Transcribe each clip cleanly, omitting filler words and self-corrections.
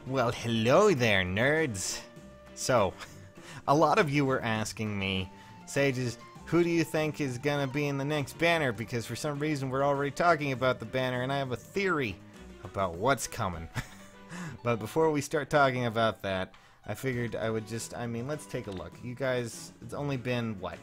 Well, hello there, nerds. So, a lot of you were asking me, Sages, who do you think is gonna be in the next banner? Because for some reason we're already talking about the banner, and I have a theory about what's coming. But before we start talking about that, I figured I would let's take a look. You guys, it's only been, what?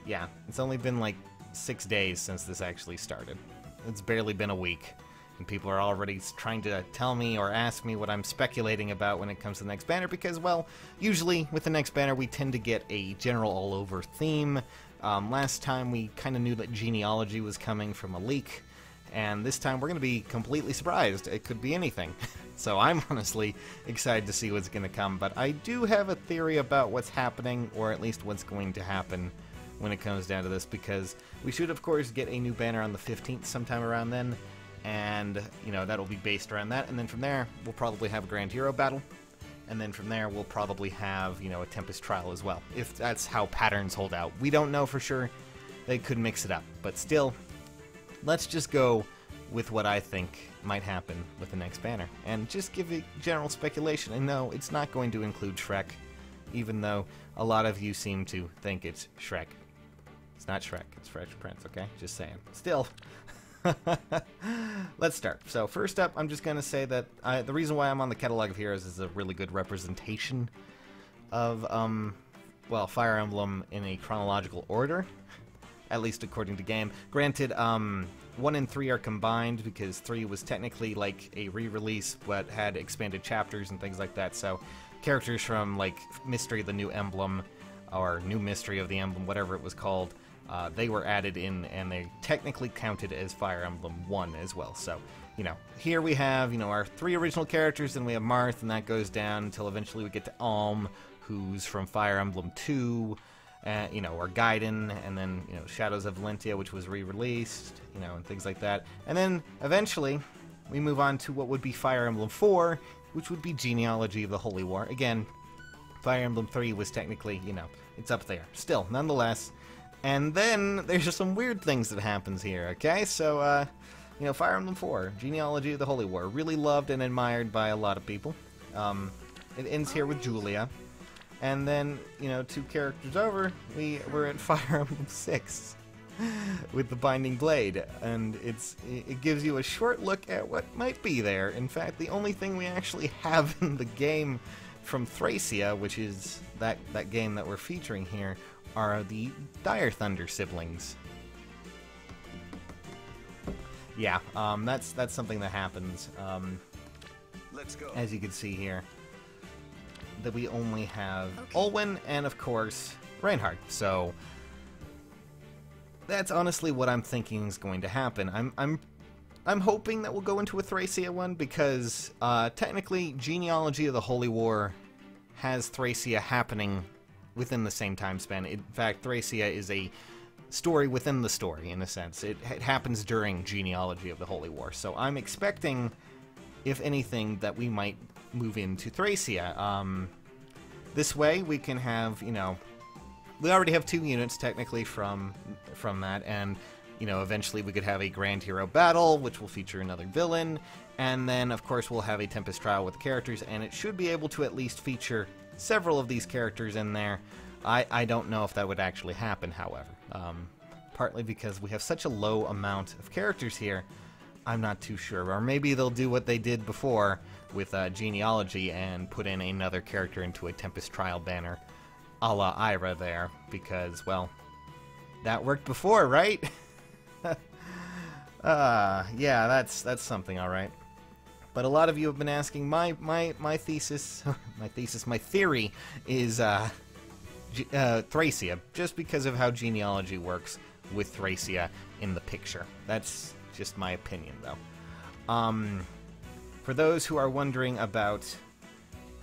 Yeah, it's only been like 6 days since this actually started. It's barely been a week. And people are already trying to tell me or ask me what I'm speculating about when it comes to the next banner because, well, usually with the next banner we tend to get a general all-over theme. Last time we kind of knew that genealogy was coming from a leak, and this time we're going to be completely surprised. It could be anything. So I'm honestly excited to see what's going to come, but I do have a theory about what's happening, or at least what's going to happen when it comes down to this, because we should, of course, get a new banner on the 15th sometime around then. And, you know, that'll be based around that. And then from there, we'll probably have a Grand Hero battle. And then from there, we'll probably have, you know, a Tempest Trial as well. If that's how patterns hold out. We don't know for sure. They could mix it up. But still, let's just go with what I think might happen with the next banner. And just give a general speculation. And no, it's not going to include Shrek. Even though a lot of you seem to think it's Shrek. It's not Shrek. It's Fresh Prince, okay? Just saying. Still... Let's start. So first up, I'm just going to say that the reason why I'm on the Catalog of Heroes is a really good representation of, well, Fire Emblem in a chronological order, at least according to game. Granted, 1 and 3 are combined because 3 was technically like a re-release but had expanded chapters and things like that, so characters from like Mystery of the New Emblem or New Mystery of the Emblem, whatever it was called, they were added in, and they technically counted as Fire Emblem 1 as well. So, you know, here we have, you know, our 3 original characters, and we have Marth, and that goes down until eventually we get to Alm, who's from Fire Emblem 2, you know, or Gaiden, and then, you know, Shadows of Valentia, which was re-released, you know, and things like that. And then, eventually, we move on to what would be Fire Emblem 4, which would be Genealogy of the Holy War. Again, Fire Emblem 3 was technically, you know, it's up there. Still, nonetheless... And then there's just some weird things that happens here, okay? So, you know, Fire Emblem 4, Genealogy of the Holy War, really loved and admired by a lot of people. It ends here with Julia. And then, you know, 2 characters over, we're at Fire Emblem 6 with the Binding Blade. And it gives you a short look at what might be there. In fact, the only thing we actually have in the game from Thracia, which is that game that we're featuring here, are the Dire Thunder siblings. Yeah, that's something that happens. Let's go. As you can see here, that we only have Olwen and, of course, Reinhardt. So that's honestly what I'm thinking is going to happen. I'm hoping that we'll go into a Thracia one because technically, Genealogy of the Holy War has Thracia happening within the same time span. In fact, Thracia is a story within the story, in a sense. It happens during Genealogy of the Holy War. So I'm expecting, if anything, that we might move into Thracia. This way, we can have, you know... We already have 2 units, technically, from that, and, you know, eventually we could have a Grand Hero battle, which will feature another villain, and then, of course, we'll have a Tempest Trial with the characters, and it should be able to at least feature several of these characters in there. I don't know if that would actually happen, however. Partly because we have such a low amount of characters here, I'm not too sure. Or maybe they'll do what they did before with Genealogy and put in another character into a Tempest Trial banner, a la Ira there, because, well, that worked before, right? Yeah, that's something, alright. But a lot of you have been asking, my thesis, my theory is Thracia, just because of how genealogy works with Thracia in the picture. That's just my opinion, though. For those who are wondering about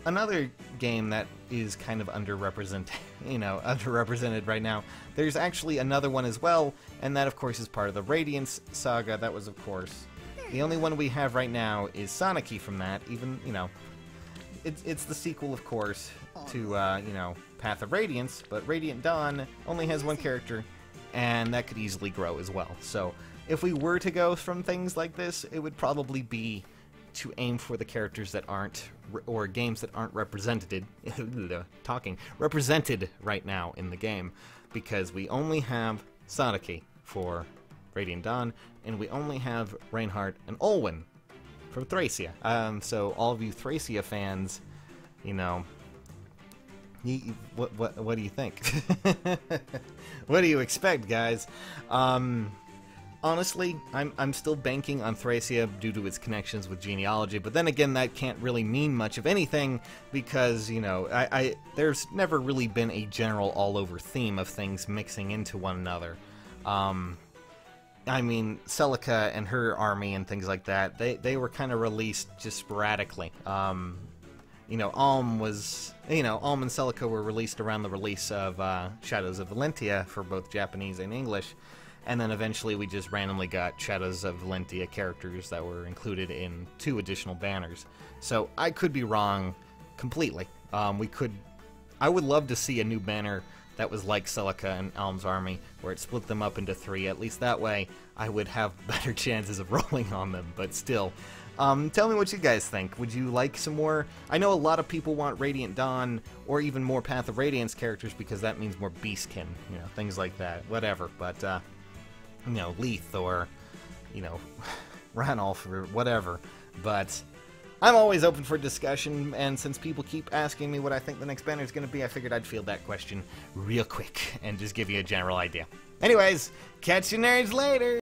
another game that is kind of underrepresented right now, there's actually another one as well, and that, of course, is part of the Radiance saga. That was, of course... The only one we have right now is Soniki from that, even, you know, it's the sequel, of course, to, you know, Path of Radiance, but Radiant Dawn only has 1 character, and that could easily grow as well. So, if we were to go from things like this, it would probably be to aim for the characters that aren't, or games that aren't represented, represented right now in the game, because we only have Sadaki for Radiant Dawn, and we only have Reinhardt and Olwen for Thracia. So all of you Thracia fans, you know, what do you think? What do you expect, guys? Honestly, I'm still banking on Thracia due to its connections with genealogy, but then again, that can't really mean much of anything because, you know, there's never really been a general all-over theme of things mixing into one another. I mean, Celica and her army and things like that, they were kind of released just sporadically. You know, Alm and Celica were released around the release of Shadows of Valentia for both Japanese and English. And then eventually we just randomly got Shadows of Valentia characters that were included in 2 additional banners. So I could be wrong completely. I would love to see a new banner that was like Celica and Alm's army, where it split them up into 3. At least that way I would have better chances of rolling on them, but still. Tell me what you guys think. Would you like some more? I know a lot of people want Radiant Dawn or even more Path of Radiance characters because that means more Beastkin, you know, things like that. Whatever, but you know, Leith or, you know, Ranulf or whatever. But I'm always open for discussion, and since people keep asking me what I think the next banner is going to be, I figured I'd field that question real quick and just give you a general idea. Anyways, catch you nerds later!